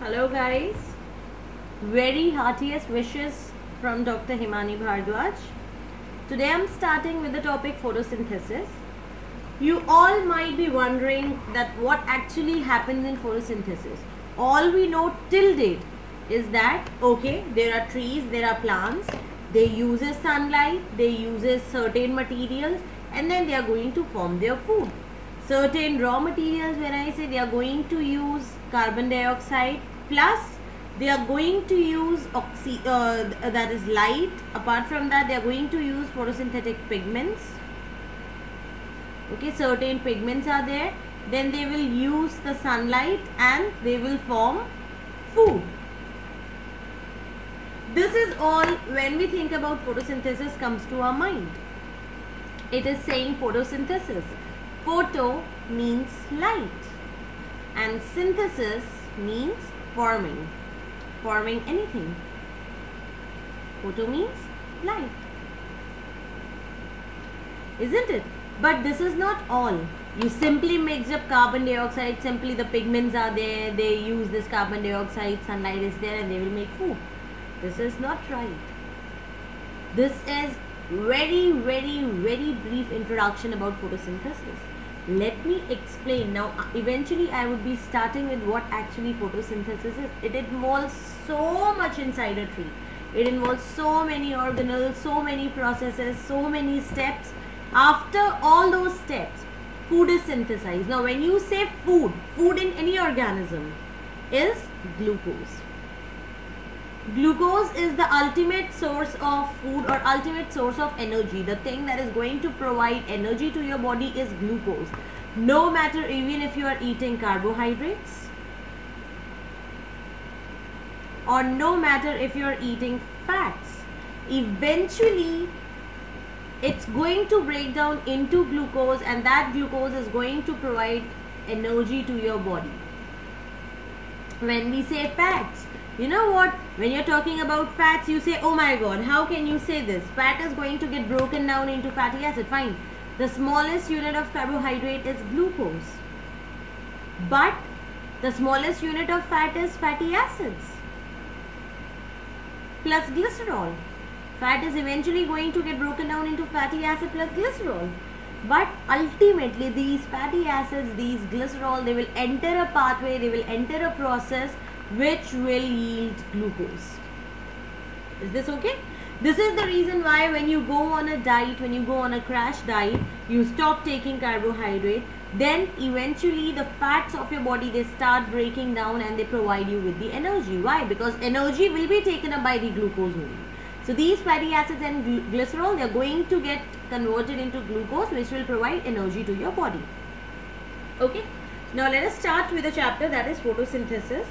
Hello guys, very heartiest wishes from Dr. Himani Bhardwaj. Today I'm starting with the topic photosynthesis. You all might be wondering that what actually happens in photosynthesis. All we know till date is that okay, there are trees, there are plants, they uses sunlight, they uses certain materials, and then they are going to form their food. Certain raw materials, when I say they are going to use carbon dioxide, plus they are going to use that is light. Apart from that, they are going to use photosynthetic pigments. Okay, certain pigments are there. Then they will use the sunlight and they will form food. This is all when we think about photosynthesis comes to our mind. It is saying photosynthesis. Photo means light and synthesis means forming anything. Photo means light, isn't it? But this is not all. You simply mix up carbon dioxide, simply the pigments are there, they use this carbon dioxide, sunlight is there, and they will make food. This is not right. This is very brief introduction about photosynthesis. Let me explain. Now eventually I would be starting with what actually photosynthesis is. It involves so much inside a tree. It involves so many organelles, so many processes, so many steps. After all those steps, food is synthesized. Now when you say food in any organism is glucose. Glucose is the ultimate source of food or ultimate source of energy. The thing that is going to provide energy to your body is glucose. No matter even if you are eating carbohydrates or no matter if you are eating fats, eventually it's going to break down into glucose, and that glucose is going to provide energy to your body. When we say fats, you know what? When you're talking about fats, you say, oh my god, how can you say this? Fat is going to get broken down into fatty acid. Fine. The smallest unit of carbohydrate is glucose. But the smallest unit of fat is fatty acids plus glycerol. Fat is eventually going to get broken down into fatty acid plus glycerol. But ultimately, these fatty acids, these glycerol, they will enter a pathway, they will enter a process which will yield glucose. Is this okay? This is the reason why when you go on a diet, when you go on a crash diet, you stop taking carbohydrate, then eventually the fats of your body, they start breaking down and they provide you with the energy. Why? Because energy will be taken up by the glucose only. So these fatty acids and glycerol, they are going to get converted into glucose, which will provide energy to your body. Okay. Now let us start with a chapter that is photosynthesis.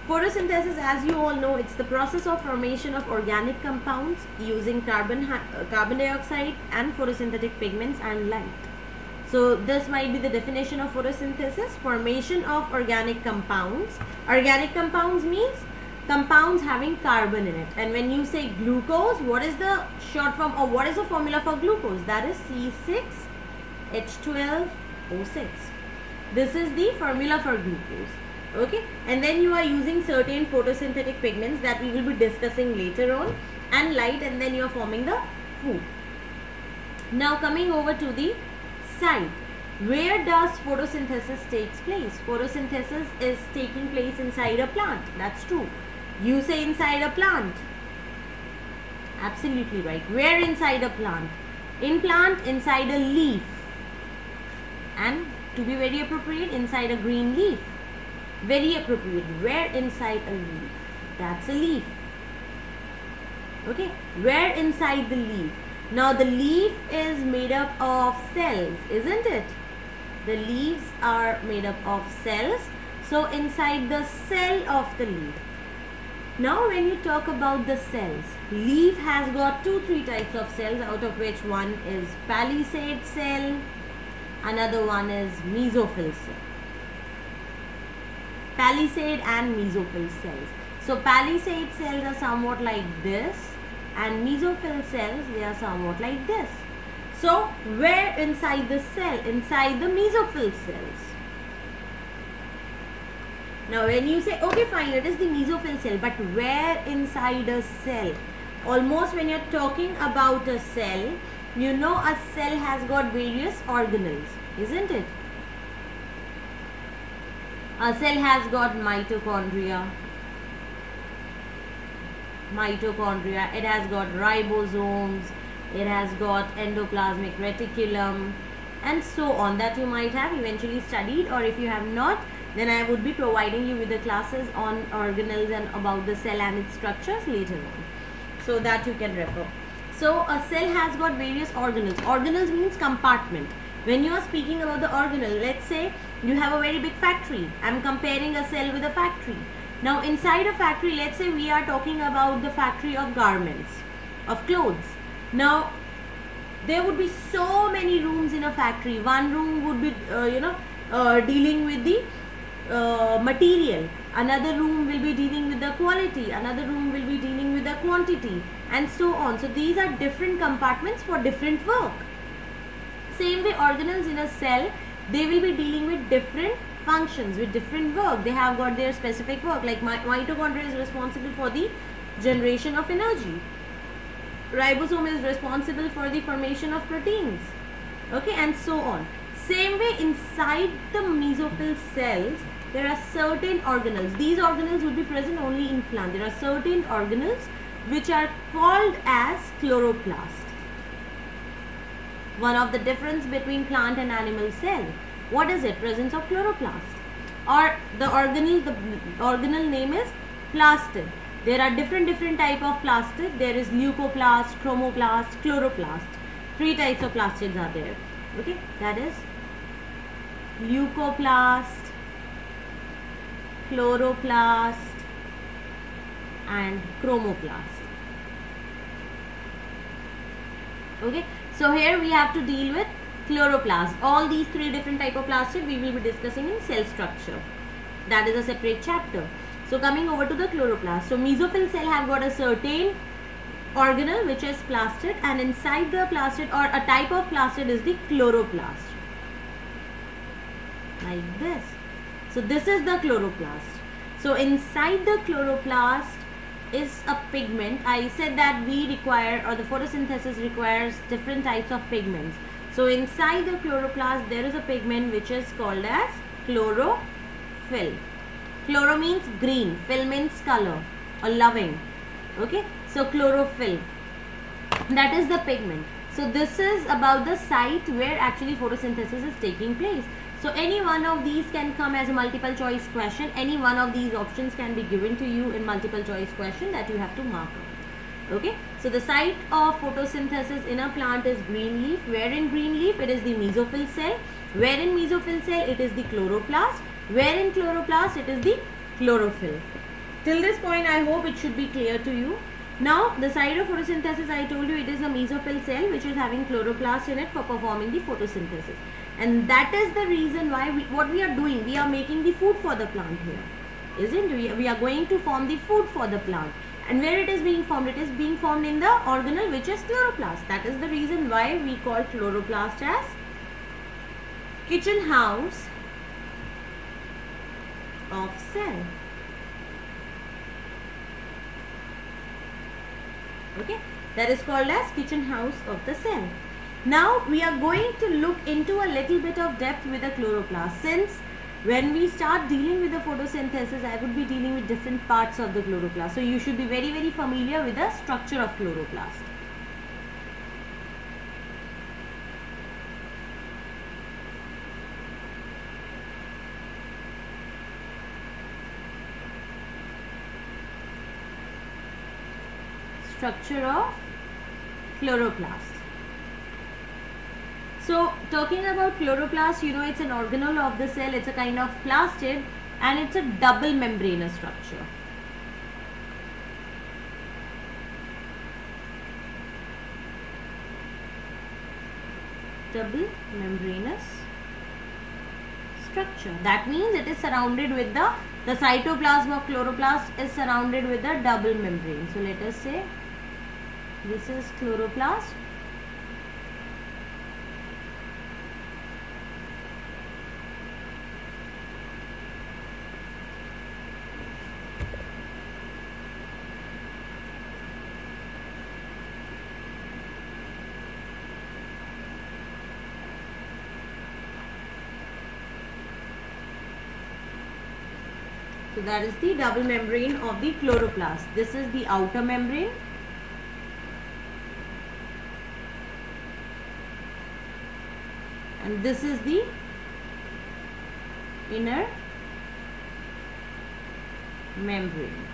Photosynthesis, as you all know, it's the process of formation of organic compounds using carbon dioxide and photosynthetic pigments and light. So this might be the definition of photosynthesis: formation of organic compounds. Organic compounds means compounds having carbon in it. And when you say glucose, what is the short form or what is the formula for glucose? That is C6H12O6. This is the formula for glucose. Okay, and then you are using certain photosynthetic pigments that we will be discussing later on, and light, and then you are forming the food. Now coming over to the side, where does photosynthesis takes place? Photosynthesis is taking place inside a plant. That's true. You say inside a plant. Absolutely right. Where inside a plant? Inside a leaf, and to be very appropriate, inside a green leaf. Very appropriate. Where inside a leaf? That's a leaf. Okay. Where inside the leaf? Now the leaf is made up of cells, isn't it? The leaves are made up of cells. So inside the cell of the leaf. Now when you talk about the cells, leaf has got 2-3 types of cells, out of which one is palisade cell, another one is mesophyll cell. Palisade and mesophyll cells. So palisade cells are somewhat like this, and mesophyll cells, they are somewhat like this. So where inside the cell? Inside the mesophyll cells. Now when you say, okay fine, it is the mesophyll cell, but where inside a cell? Almost when you're talking about a cell, you know a cell has got various organelles, isn't it? A cell has got mitochondria, it has got ribosomes, it has got endoplasmic reticulum, and so on, that you might have eventually studied, or if you have not, then I would be providing you with the classes on organelles and about the cell and its structures later on, so that you can refer. So a cell has got various organelles. Organelles means compartment. When you are speaking about the organelle, let's say you have a very big factory. I am comparing a cell with a factory. Now inside a factory, let's say we are talking about the factory of garments, of clothes. Now there would be so many rooms in a factory. One room would be dealing with the material, another room will be dealing with the quality, another room will be dealing with the quantity, and so on. So these are different compartments for different work. Same way organelles in a cell, they will be dealing with different functions, with different work. They have got their specific work, like mitochondria is responsible for the generation of energy, ribosome is responsible for the formation of proteins, okay, and so on. Same way inside the mesophyll cells, there are certain organelles. These organelles would be present only in plant. There are certain organelles which are called as chloroplast. One of the difference between plant and animal cell, what is it? Presence of chloroplast, or the organelle name is plastid. There are different type of plastid. There is leucoplast, chromoplast, chloroplast. 3 types of plastids are there. Okay, that is leucoplast, chloroplast, and chromoplast. Okay, so here we have to deal with chloroplast. All these 3 different type of plastid we will be discussing in cell structure. That is a separate chapter. So coming over to the chloroplast. So mesophyll cell have got a certain organelle which is plastid, and inside the plastid, or a type of plastid, is the chloroplast, like this. So this is the chloroplast. So inside the chloroplast is a pigment. I said that we require, or the photosynthesis requires, different types of pigments. So inside the chloroplast there is a pigment which is called as chlorophyll. Chloro means green, fill means color or loving. Okay, so chlorophyll, that is the pigment. So this is about the site where actually photosynthesis is taking place. So any one of these can come as a multiple choice question. Any one of these options can be given to you in multiple choice question that you have to mark out. Okay, so the site of photosynthesis in a plant is green leaf. Where in green leaf? It is the mesophyll cell. Where in mesophyll cell? It is the chloroplast. Where in chloroplast? It is the chlorophyll. Till this point I hope it should be clear to you. Now the site of photosynthesis, I told you it is a mesophyll cell which is having chloroplast in it for performing the photosynthesis. And that is the reason why what we are doing, we are making the food for the plant here, isn't it? We are going to form the food for the plant. And where it is being formed? It is being formed in the organelle which is chloroplast. That is the reason why we call chloroplast as kitchen house of cell. Okay, that is called as kitchen house of the cell. Now we are going to look into a little bit of depth with the chloroplast. Since when we start dealing with the photosynthesis, I would be dealing with different parts of the chloroplast. So you should be very familiar with the structure of chloroplast. Structure of chloroplast. So talking about chloroplast, you know it's an organelle of the cell, it's a kind of plastid, and it's a double membranous structure. Double membranous structure. That means it is surrounded with the cytoplasm of chloroplast is surrounded with a double membrane. So let us say this is chloroplast. So that is the double membrane of the chloroplast. This is the outer membrane. And this is the inner membrane.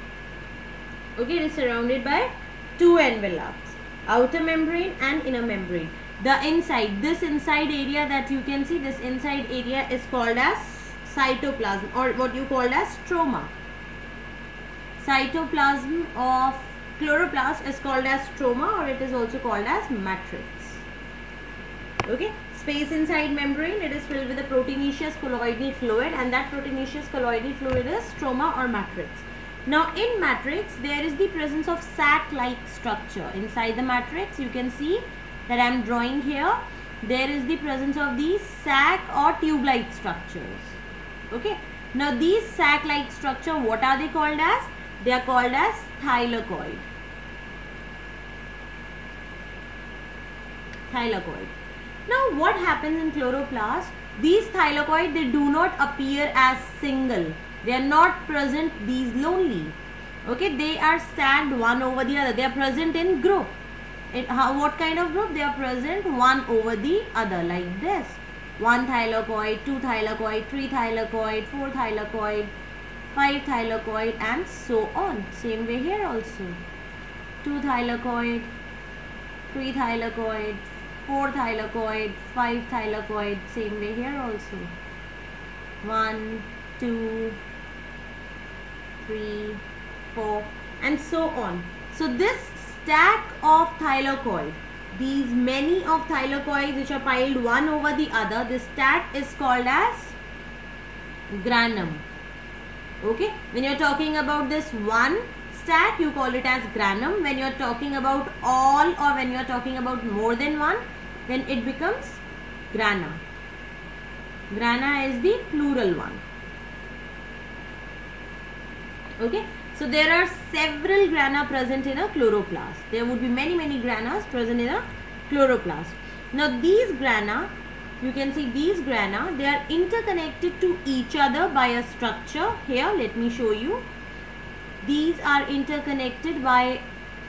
Okay, it is surrounded by two envelopes, outer membrane and inner membrane. The inside, this inside area that you can see, this inside area is called as cytoplasm, or what you called as stroma. Cytoplasm of chloroplast is called as stroma, or it is also called as matrix. Okay, space inside membrane, it is filled with a proteinaceous colloidal fluid, and that proteinaceous colloidal fluid is stroma or matrix. Now in matrix, there is the presence of sac-like structure. Inside the matrix, you can see that I am drawing here, there is the presence of these sac or tube-like structures. Okay, now these sac-like structure, what are they called as? They are called as thylakoid. Thylakoid. Now what happens in chloroplast? These thylakoid, they do not appear as single. They are not present these lonely. Okay, they are stacked one over the other. They are present in group. What kind of group? They are present one over the other, like this. One thylakoid, two thylakoid, three thylakoid, four thylakoid, five thylakoid, and so on. Same way here also. Two thylakoid, three thylakoid, four thylakoid, five thylakoid. Same way here also. 1, 2, 3, 4, and so on. So this stack of thylakoid, these many of thylakoids which are piled one over the other, this stack is called as granum. Okay, when you are talking about this one stack, you call it as granum. When you are talking about all, or when you are talking about more than one, then it becomes grana. Grana is the plural one. Okay, so there are several grana present in a chloroplast. There would be many granas present in a chloroplast. Now these grana, you can see these grana, they are interconnected to each other by a structure. Here, let me show you. These are interconnected by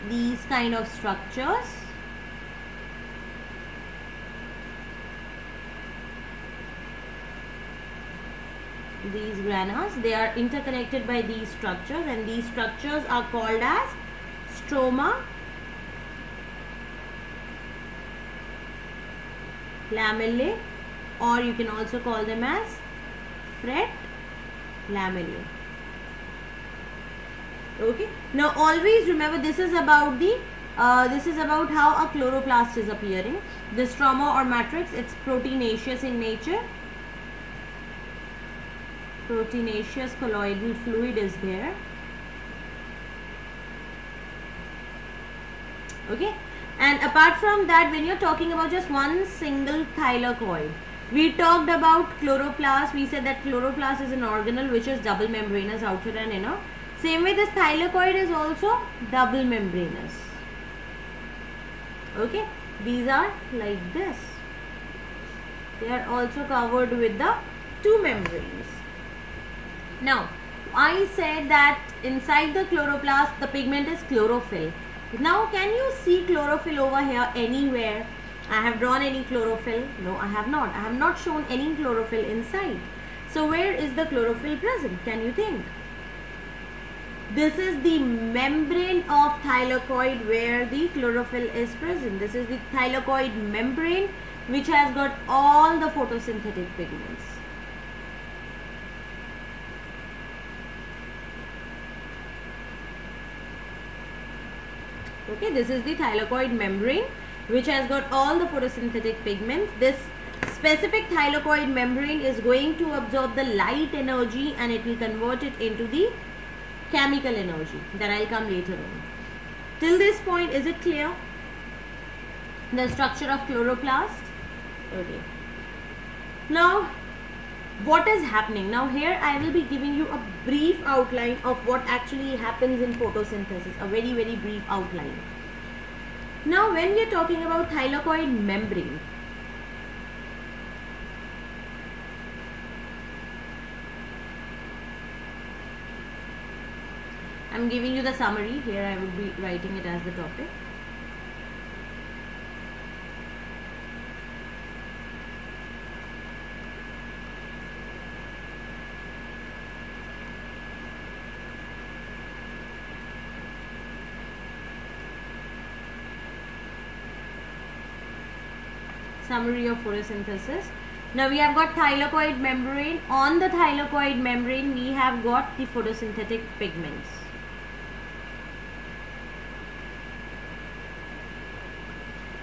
these kind of structures. These granas, they are interconnected by these structures, and these structures are called as stroma, lamellae, or you can also call them as fret lamellae. Okay, now always remember, this is about the this is about how a chloroplast is appearing. The stroma or matrix, it's proteinaceous in nature. Proteinaceous colloidal fluid is there. Okay, and apart from that, when you're talking about just one single thylakoid, we talked about chloroplast. We said that chloroplast is an organelle which is double membranous, outer and inner. Same way, this thylakoid is also double membranous. Okay, these are like this. They are also covered with the two membranes. Now, I said that inside the chloroplast, the pigment is chlorophyll. Now, can you see chlorophyll over here anywhere? I have drawn any chlorophyll? No, I have not. I have not shown any chlorophyll inside. So, where is the chlorophyll present? Can you think? This is the membrane of thylakoid where the chlorophyll is present. This is the thylakoid membrane which has got all the photosynthetic pigments. Okay, this is the thylakoid membrane which has got all the photosynthetic pigments. This specific thylakoid membrane is going to absorb the light energy and it will convert it into the chemical energy that I'll come later on. Till this point, is it clear? The structure of chloroplast. Okay. Now, what is happening? Now here I will be giving you a brief outline of what actually happens in photosynthesis, a very brief outline. Now when we are talking about thylakoid membrane, I'm giving you the summary. Here I would be writing it as the topic. Summary of photosynthesis. Now we have got thylakoid membrane. On the thylakoid membrane we have got the photosynthetic pigments.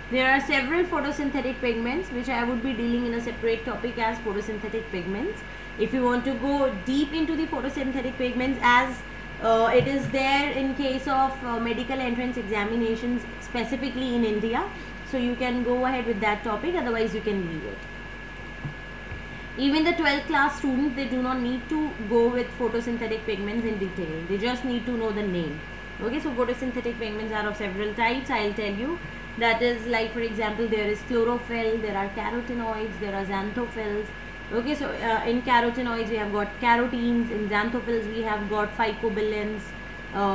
There are several photosynthetic pigments which I would be dealing in a separate topic as photosynthetic pigments. If you want to go deep into the photosynthetic pigments, as it is there in case of medical entrance examinations specifically in India, so you can go ahead with that topic, otherwise you can leave it. Even the 12th class students, they do not need to go with photosynthetic pigments in detail. They just need to know the name. Okay, so photosynthetic pigments are of several types. I'll tell you. That is, like for example, there is chlorophyll, there are carotenoids, there are xanthophylls. Okay, so in carotenoids we have got carotenes, in xanthophylls we have got phycobilins,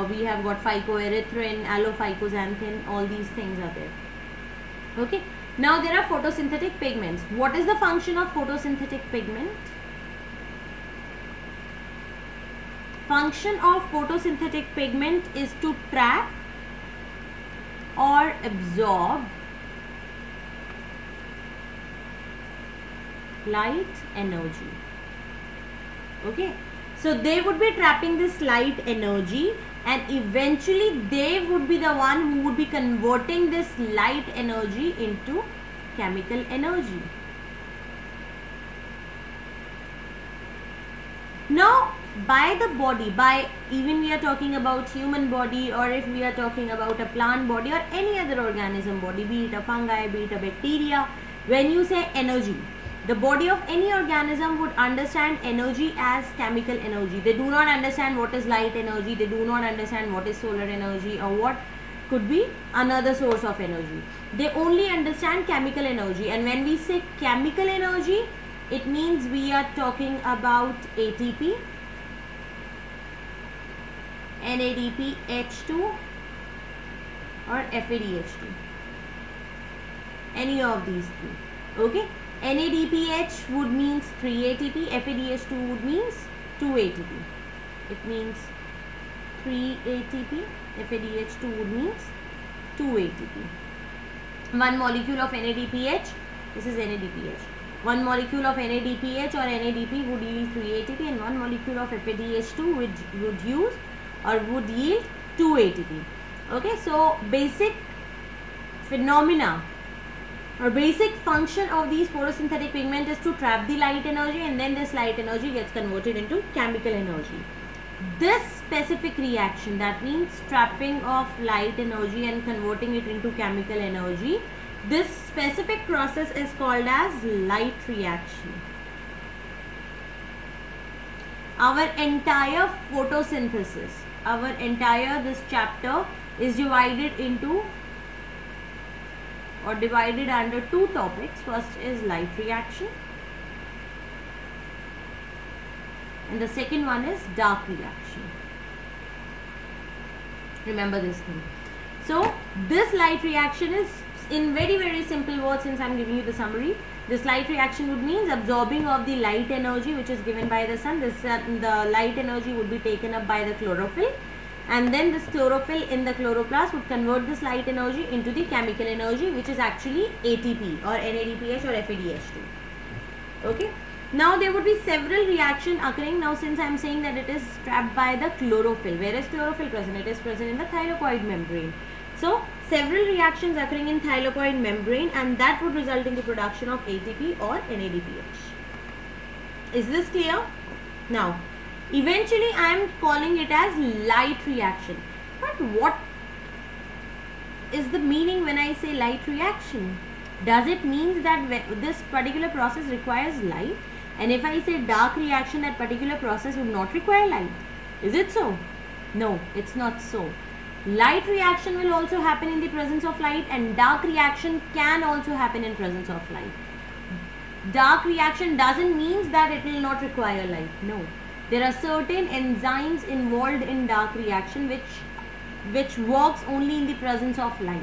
we have got phycoerythrin, allophycoxanthin, all these things are there. Okay, now there are photosynthetic pigments. What is the function of photosynthetic pigment? Function of photosynthetic pigment is to trap or absorb light energy. Okay, so they would be trapping this light energy, and eventually they would be the one who would be converting this light energy into chemical energy. Now by the body, by even we are talking about human body, or if we are talking about a plant body or any other organism body, be it a fungi, be it a bacteria, when you say energy, the body of any organism would understand energy as chemical energy. They do not understand what is light energy, they do not understand what is solar energy or what could be another source of energy. They only understand chemical energy, and when we say chemical energy, it means we are talking about ATP, NADP, H2 or FADH2, any of these three. Okay, NADPH would means 3 ATP, FADH2 would means 2 ATP. It means 3 ATP, FADH2 would means 2 ATP. One molecule of NADPH, this is NADPH. One molecule of NADPH or NADP would yield 3 ATP, and one molecule of FADH2 would use or would yield 2 ATP. Okay, so basic phenomena or basic function of these photosynthetic pigment is to trap the light energy, and then this light energy gets converted into chemical energy. This specific reaction, that means trapping of light energy and converting it into chemical energy, this specific process is called as light reaction. Our entire photosynthesis, our entire this chapter is divided into or divided under two topics. First is light reaction and the second one is dark reaction. Remember this thing. So this light reaction is, in very simple words, since I am giving you the summary, this light reaction would means absorbing of the light energy which is given by the sun. The light energy would be taken up by the chlorophyll, and then this chlorophyll in the chloroplast would convert this light energy into the chemical energy, which is actually ATP or NADPH or FADH2. Okay. Now there would be several reactions occurring. Now since I am saying that it is trapped by the chlorophyll, where is chlorophyll present? It is present in the thylakoid membrane. So several reactions occurring in thylakoid membrane, and that would result in the production of ATP or NADPH. Is this clear? Now eventually I am calling it as light reaction. But what is the meaning when I say light reaction? Does it mean that this particular process requires light? And if I say dark reaction, that particular process would not require light. Is it so? No, it's not so. Light reaction will also happen in the presence of light, and dark reaction can also happen in presence of light. Dark reaction doesn't mean that it will not require light. No. There are certain enzymes involved in dark reaction which works only in the presence of light.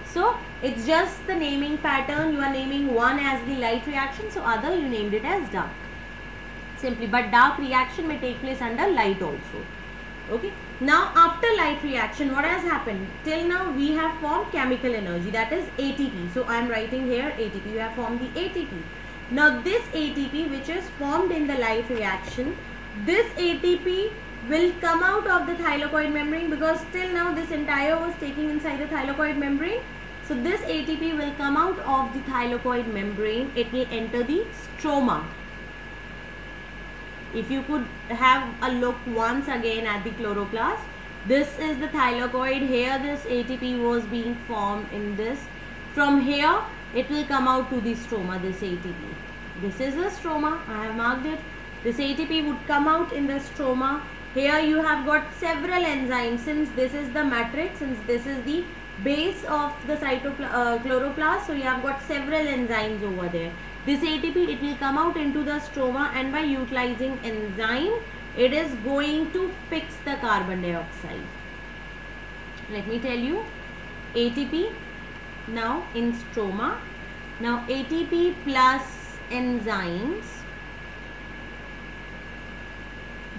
So it's just the naming pattern. You are naming one as the light reaction, so other you named it as dark. Simply, but dark reaction may take place under light also. Okay. Now after light reaction, what has happened? Till now we have formed chemical energy, that is ATP. So I am writing here ATP. You have formed the ATP. Now this ATP which is formed in the light reaction, this ATP will come out of the thylakoid membrane, because till now this entire was taking inside the thylakoid membrane. So this ATP will come out of the thylakoid membrane. It will enter the stroma. If you could have a look once again at the chloroplast, this is the thylakoid. Here this ATP was being formed in this. From here it will come out to the stroma, this ATP. This is the stroma, I have marked it. This ATP would come out in the stroma. Here you have got several enzymes. Since this is the matrix, since this is the base of the chloroplast, so you have got several enzymes over there. This ATP, it will come out into the stroma, and by utilizing enzyme, it is going to fix the carbon dioxide. Let me tell you, ATP now in stroma. Now ATP plus enzymes,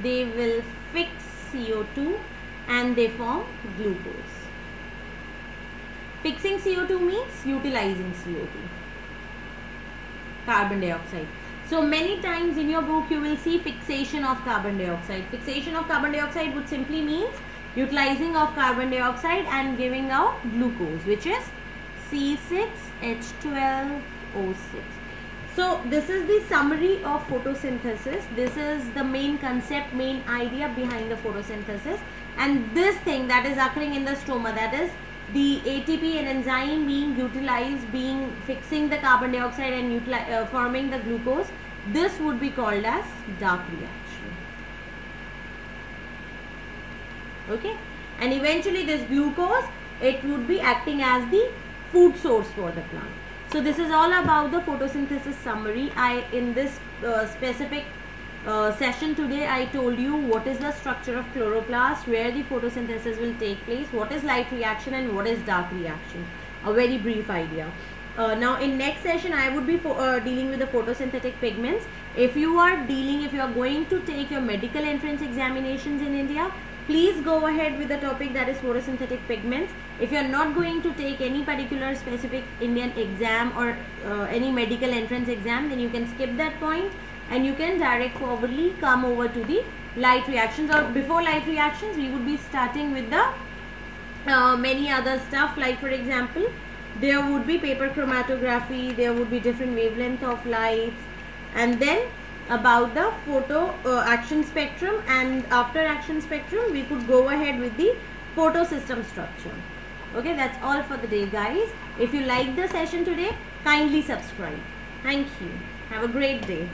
they will fix CO2 and they form glucose. Fixing CO2 means utilizing CO2, carbon dioxide. So many times in your book you will see fixation of carbon dioxide. Fixation of carbon dioxide would simply means utilizing of carbon dioxide and giving out glucose, which is C6H12O6. So this is the summary of photosynthesis. This is the main concept, main idea behind the photosynthesis. And this thing that is occurring in the stroma, that is the ATP and enzyme being utilized, being fixing the carbon dioxide and forming the glucose, this would be called as dark reaction. Okay, and eventually this glucose, it would be acting as the food source for the plant. So this is all about the photosynthesis summary. In this specific session today, I told you what is the structure of chloroplast, where the photosynthesis will take place, what is light reaction and what is dark reaction. A very brief idea. Now in next session I would be dealing with the photosynthetic pigments. If you are going to take your medical entrance examinations in India, please go ahead with the topic that is photosynthetic pigments. If you are not going to take any particular specific Indian exam or any medical entrance exam, then you can skip that point and you can direct forwardly come over to the light reactions. Or before light reactions, we would be starting with the many other stuff, like for example, there would be paper chromatography, there would be different wavelength of lights, and then about the photo action spectrum, and after action spectrum we could go ahead with the photosystem structure. Okay, that's all for the day, guys. If you like the session today, kindly subscribe. Thank you. Have a great day.